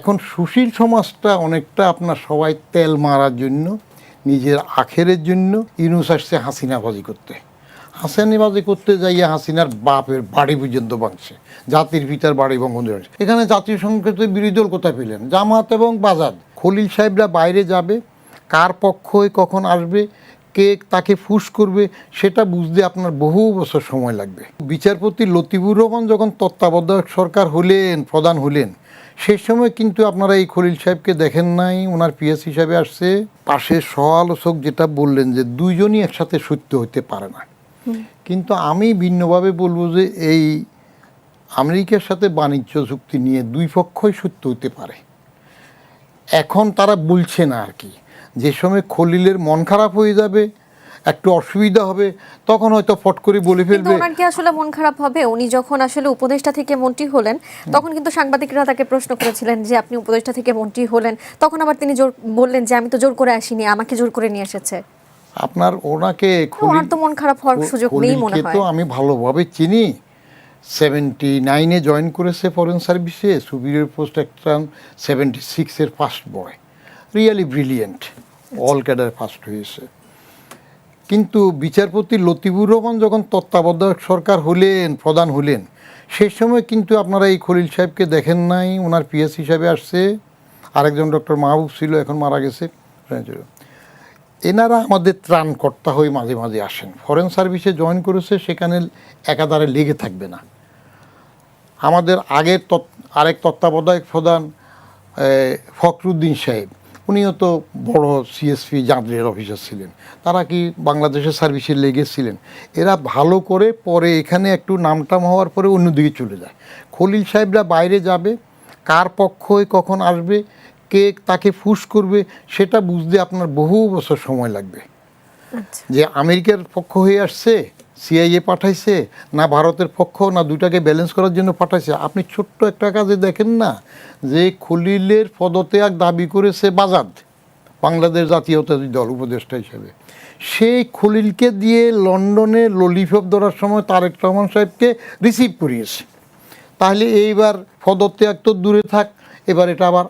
এখন সুশীল সমাজটা অনেকটা আপনার সবাই তেল মারার জন্য, নিজের আখেরের জন্য ইউনূস আসছে হাসিনাবাজি করতে। হাসিনাবাজি করতে যাইয়া হাসিনার বাপের বাড়ি পর্যন্ত ভাঙছে, জাতির পিতার বাড়ি বঙ্গবন্ধু। এখানে জাতীয় সংসদের বিরোধী দল কোথায় পেলেন? জামাত এবং বাজাদ। খলিল সাহেবরা বাইরে যাবে, কার পক্ষ হয়ে কখন আসবে, কে তাকে ফুস করবে, সেটা বুঝতে আপনার বহু বছর সময় লাগবে। বিচারপতি লতিফুর রহমান যখন তত্ত্বাবধায়ক সরকার হলেন, প্রধান হলেন, সেই সময় কিন্তু আপনারা এই খলিল সাহেবকে দেখেন নাই, ওনার পিএস হিসাবে আসছে। পাশের সহ-আলোচক যেটা বললেন যে দুইজনই একসাথে সত্য হতে পারে না, কিন্তু আমি ভিন্নভাবে বলবো যে এই আমেরিকার সাথে বাণিজ্য চুক্তি নিয়ে দুই পক্ষই সত্য হতে পারে। এখন তারা বলছে না আর কি, যে সময় খলিলের মন খারাপ হয়ে যাবে, একটু অসুবিধা হবে, তখন হয়তো ফট করে বলে ফেলবে। ওনার কি আসলে মন খারাপ হবে? উনি যখন আসলে উপদেষ্টা থেকে মন্ত্রী হলেন, তখন কিন্তু সাংবাদিকরা তাকে প্রশ্ন করেছিলেন যে আপনি উপদেষ্টা থেকে মন্ত্রী হলেন, তখন আবার তিনি বললেন যে আমি তো জোর করে আসিনি, আমাকে জোর করে নিয়ে এসেছে। আপনার ওনাকে ওনার তো মন খারাপ হওয়ার সুযোগ নেই মনে হয়। তো আমি ভালোভাবে চিনি। 79-এ জয়েন করেছে ফরেন সার্ভিসে, সুপিরিয়র পোস্ট একটা 76-এর first boy, really brilliant, all cadre first হয়েছে। কিন্তু বিচারপতি লতিফুর রহমান যখন তত্ত্বাবধায়ক সরকার হলেন, প্রধান হলেন, সেই সময় কিন্তু আপনারা এই খলিল সাহেবকে দেখেন নাই, ওনার পিএস হিসাবে আসছে। আরেকজন ডক্টর মাহবুব ছিল, এখন মারা গেছে। এনারা আমাদের ত্রাণকর্তা হয়ে মাঝে মাঝে আসেন। ফরেন সার্ভিসে জয়েন করেছে, সেখানে একাধারে লেগে থাকবে না। আমাদের আগের আরেক তত্ত্বাবধায়ক প্রধান ফখরুদ্দিন সাহেব, উনিও তো বড় সিএসপি জাদরের অফিসার ছিলেন, তারা কি বাংলাদেশের সার্ভিসে লেগেছিলেন। এরা ভালো করে পরে এখানে একটু নামটাম হওয়ার পরে অন্যদিকে চলে যায়। খলিল সাহেবরা বাইরে যাবে, কার পক্ষ হয়ে কখন আসবে, কে তাকে ফুস করবে, সেটা বুঝতে আপনার বহু বছর সময় লাগবে। যে আমেরিকার পক্ষ হয়ে আসছে, সিআইএ পাঠাইছে, না ভারতের পক্ষ, না দুটাকে ব্যালেন্স করার জন্য পাঠাইছে। আপনি ছোট্ট একটা কাজে দেখেন না যে খলিলের পদত্যাগ দাবি করেছে বাজাদ, বাংলাদেশ জাতীয়তাবাদী দল উপদেষ্টা হিসেবে। সেই খলিলকে দিয়ে লন্ডনে ললিপপ ধরার সময় তারেক রহমান সাহেবকে রিসিভ করিয়েছে। তাহলে এইবার পদত্যাগ তো দূরে থাক, এবার এটা আবার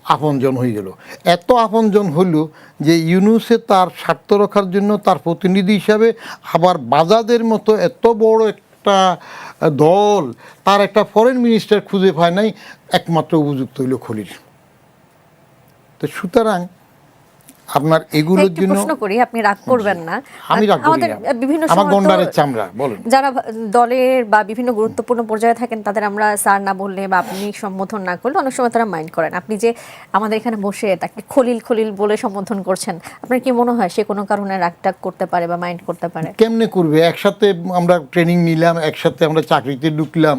আপনজন হয়ে গেল। এত আপনজন হইল যে ইউনূসে তার স্বার্থ রক্ষার জন্য তার প্রতিনিধি হিসাবে আবার বাজাদের মতো এত বড় একটা দল, তার একটা ফরেন মিনিস্টার খুঁজে পায় নাই, একমাত্র উপযুক্ত হইল খলিল। তো সুতরাং আপনার এগুলোর জন্য প্রশ্ন করি, আপনি রাগ করবেন না। আমি রাগ করি না, বিভিন্ন আমার গন্ডারের চামড়া। বলেন। যারা দলের বা বিভিন্ন গুরুত্বপূর্ণ পর্যায়ে থাকেন, তাদের আমরা স্যার না বললে বা আপনি সম্বোধন না করলে অনেক সময় তারা মাইন্ড করেন। আপনি যে আমাদের এখানে বসে তাকে খলিল খলিল বলে সম্বোধন করছেন, আপনার কি মনে হয় সে কোনো কারণে রাগ টাগ করতে পারে বা মাইন্ড করতে পারে? কেমনে করবে? একসাথে আমরা ট্রেনিং নিলাম, একসাথে আমরা চাকরিতে ঢুকলাম।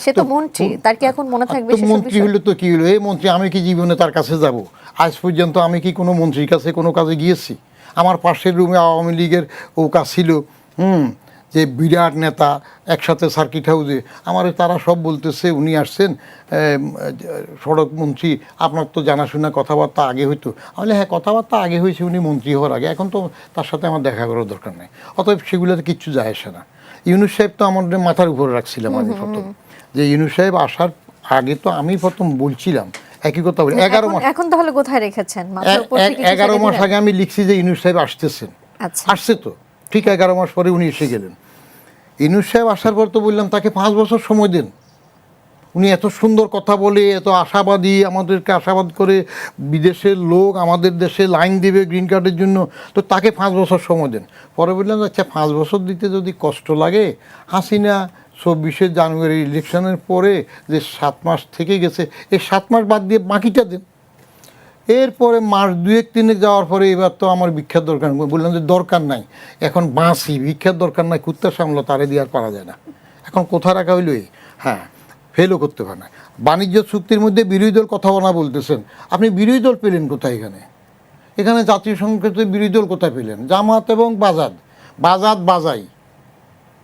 সে তো মন্ত্রী, তার কি এখন মনে থাকবে? মন্ত্রী হলো তো কি হলো, এই মন্ত্রী, আমি কি জীবনে তার কাছে যাব? আজ পর্যন্ত আমি কি কোনো মন্ত্রীর কাছে কোনো কাজে গিয়েছি? আমার পাশের রুমে আওয়ামী লীগের ও কাজ ছিল, যে বিরাট নেতা, একসাথে সার্কিট হাউসে। আমার তারা সব বলতেছে উনি আসছেন সড়ক মন্ত্রী, আপনার তো জানাশোনা কথাবার্তা আগে হইতো। আমি হ্যাঁ, কথাবার্তা আগে হয়েছে উনি মন্ত্রী হওয়ার আগে, এখন তো তার সাথে আমার দেখা করার দরকার নেই। অতএব সেগুলোতে কিচ্ছু যায় আসে না। ইউনূস সাহেব তো আমাদের মাথার উপরে রাখছিলাম আমি প্রথম, যে ইউনূস সাহেব আসার আগে তো আমি প্রথম বলছিলাম একই কথা বলি। 11 মাস এখন তাহলে কোথায় রেখেছেন? 11 মাস আগে আমি লিখছি যে ইউনূস সাহেব আসতেছেন, আসছে তো ঠিক 11 মাস পরে উনি এসে গেলেন। ইউনূস সাহেব আসার পর তো বললাম তাকে 5 বছর সময় দেন। উনি এত সুন্দর কথা বলে, এত আশাবাদী, আমাদেরকে আশাবাদ করে, বিদেশের লোক আমাদের দেশে লাইন দেবে গ্রিন কার্ডের জন্য, তো তাকে 5 বছর সময় দেন। পরে বললাম আচ্ছা 5 বছর দিতে যদি কষ্ট লাগে, হাসিনা 24শে জানুয়ারি ইলেকশনের পরে যে 7 মাস থেকে গেছে, এই 7 মাস বাদ দিয়ে বাকিটা দেন। এরপরে মাস 2-3 যাওয়ার পরে এবার তো আমার ভিক্ষার দরকার, বললাম যে দরকার নাই, এখন বাঁচি, ভিক্ষার দরকার নাই, কুত্তা সামলো তারে দিয়ে আর পারা যায় না। এখন কোথায় রাখা হইল? হ্যাঁ, ফেলও করতে পারে না। বাণিজ্য চুক্তির মধ্যে বিরোধী দল কথা বলা বলতেছেন, আপনি বিরোধী দল পেলেন কোথায়? এখানে জাতীয় সংসদের বিরোধী দল কোথায় পেলেন? জামাত এবং বাজাদ, বাজাদ বাজাই,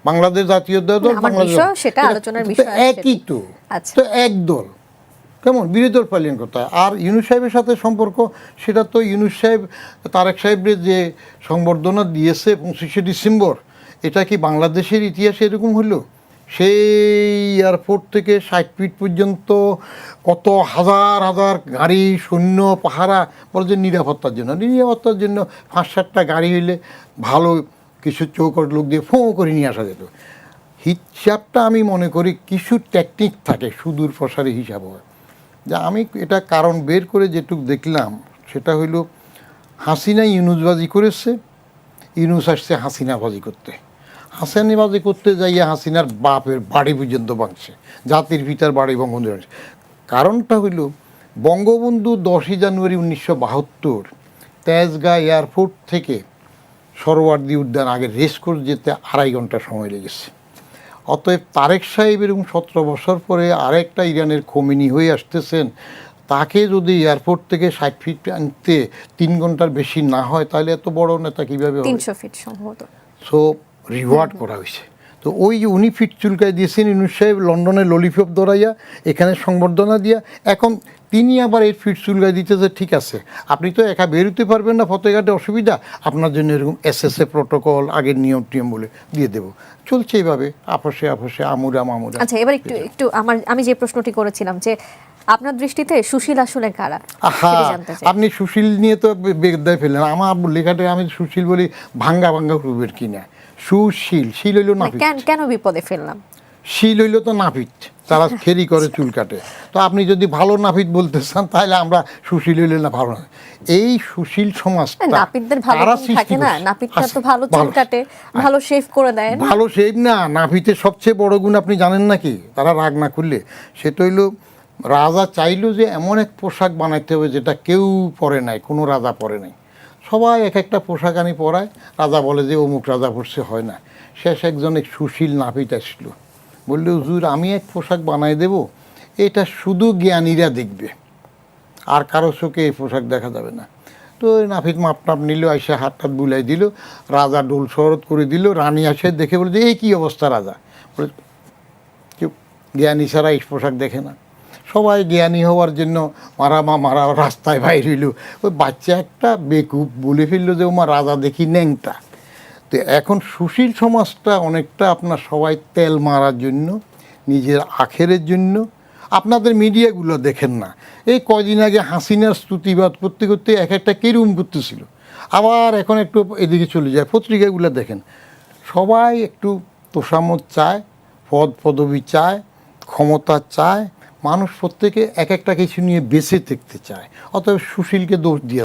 বাংলাদেশ জাতীয় দল, একই তো, তো এক দল, কেমন বিরোধী দল পাইলেন কোথায়? আর ইউনূস সাহেবের সাথে সম্পর্ক, সেটা তো ইউনূস সাহেব তারেক সাহেবের যে সংবর্ধনা দিয়েছে 25শে ডিসেম্বর, এটা কি বাংলাদেশের ইতিহাসে এরকম হলো? সেই এয়ারপোর্ট থেকে 60 ফিট পর্যন্ত কত হাজার হাজার গাড়ি, সৈন্য, পাহারা, বলে যে নিরাপত্তার জন্য। নিরাপত্তার জন্য 5-7টা গাড়ি হইলে ভালো কিছু চৌকট লোক দিয়ে ফোঁ করে নিয়ে আসা যেত। হিসাবটা আমি মনে করি কিছু টেকনিক থাকে, সুদূর প্রসারী হিসাব হয়। যা আমি এটা কারণ বের করে যেটুক দেখলাম সেটা হইল হাসিনা ইউনুসবাজি করেছে, ইউনুস আসছে হাসিনাবাজি করতে। হাসিনাবাজি করতে যাইয়া হাসিনার বাপের বাড়ি পর্যন্ত ভাঙছে, জাতির পিতার বাড়ি বঙ্গবন্ধু ভাঙছে। কারণটা হইল বঙ্গবন্ধু 10ই জানুয়ারি 1972 তেজগাঁ এয়ারপোর্ট থেকে সরোয়ার্দী উদ্যান আগে রেস করে যেতে 2.5 ঘন্টা সময় লেগেছে। অতএব তারেক সাহেব এরকম 17 বছর পরে আরেকটা ইরানের খোমেনি হয়ে আসতেছেন, তাকে যদি এয়ারপোর্ট থেকে 60 ফিট আনতে 3 ঘন্টার বেশি না হয়, তাহলে এত বড় নেতা কীভাবে হবে? 300 ফিট সম্ভবত। সো রিওয়ার্ড করা হয়েছে। তো ওই যে উনি ফিট চুলকায় দিয়েছেন ইউনুস সাহেব, লন্ডনে ললিপপ দৌড়াইয়া, এখানে সংবর্ধনা দিয়া, এখন তিনি আবার এই ফিট চুলকায় দিতেছে। ঠিক আছে, আপনি তো একা বেরোতে পারবেন না, ফতেঘাটে অসুবিধা, আপনার জন্য এরকম এসএসএ প্রোটোকল, আগের নিয়ম বলে দিয়ে দেবো। চলছে এইভাবে আপসে আপসে, আমুরা মামুরা। আচ্ছা, এবার একটু আমি যে প্রশ্নটি করেছিলাম যে আপনার দৃষ্টিতে সুশীল আসলে কারা, সেটা জানতে চাই। আপনি সুশীল নিয়ে তো বেগদায় ফেললেন। আমার লেখাটা আমি সুশীল বলি ভাঙ্গা রূপের কিনা। সুশীল, শিল হইল নাপিত। কেন বিপদে ফেললাম? শিল হইল তো নাপিত, তারা খেরি করে, চুল কাটে। তো আপনি যদি ভালো নাপিত বলতে চান তাহলে আমরা সুশীল হইলে না ভালো না। এই সুশীল সমাজটা নাপিতদের ভালো গুণ থাকে না? নাপিতটা তো ভালো চুল কাটে, ভালো শেভ করে দেয়। ভালো শেভ না, নাপিতের সবচেয়ে বড় গুণ আপনি জানেন নাকি? তারা রাগ না করলে সেটা হইল রাজা চাইলো যে এমন এক পোশাক বানাইতে হবে যেটা কেউ পরে নাই, কোনো রাজা পরে নাই। সবাই এক একটা পোশাক আনি পরায়, রাজা বলে যে অমুক রাজা পরছে, হয় না। শেষ একজন এক সুশীল নাপিত আসলো, বললে হুজুর আমি এক পোশাক বানাই দেব, এটা শুধু জ্ঞানীরা দেখবে, আর কারো চোখে এই পোশাক দেখা যাবে না। তো ওই নাপিত মাপটাপ নিল, আইসা হাত টাত বুলাই দিল, রাজা ডোল শরৎ করে দিল। রানী আসে দেখে বলে যে এই কী অবস্থা রাজা? বলে কেউ জ্ঞানী ছাড়া এই পোশাক দেখে না। সবাই জ্ঞানী হওয়ার জন্য মারা রাস্তায় বাইর হইল। ওই বাচ্চা একটা বেকুব বলে ফেললো যে ওমা রাজা দেখি ন্যাংটা। তো এখন সুশীল সমাজটা অনেকটা আপনার সবাই তেল মারার জন্য, নিজের আখেরের জন্য। আপনাদের মিডিয়াগুলো দেখেন না, এই কদিন আগে হাসিনার স্তুতিবাদ করতে করতে এক একটা কেরুম করতেছিল, আবার এখন একটু এদিকে চলে যায়। পত্রিকাগুলো দেখেন, সবাই একটু তোষামত চায়, পদবি চায়, ক্ষমতা চায়। মানুষ প্রত্যেকে এক একটা কিছু নিয়ে বেঁচে থাকতে চায়। অতএব সুশীলকে দোষ দিয়ে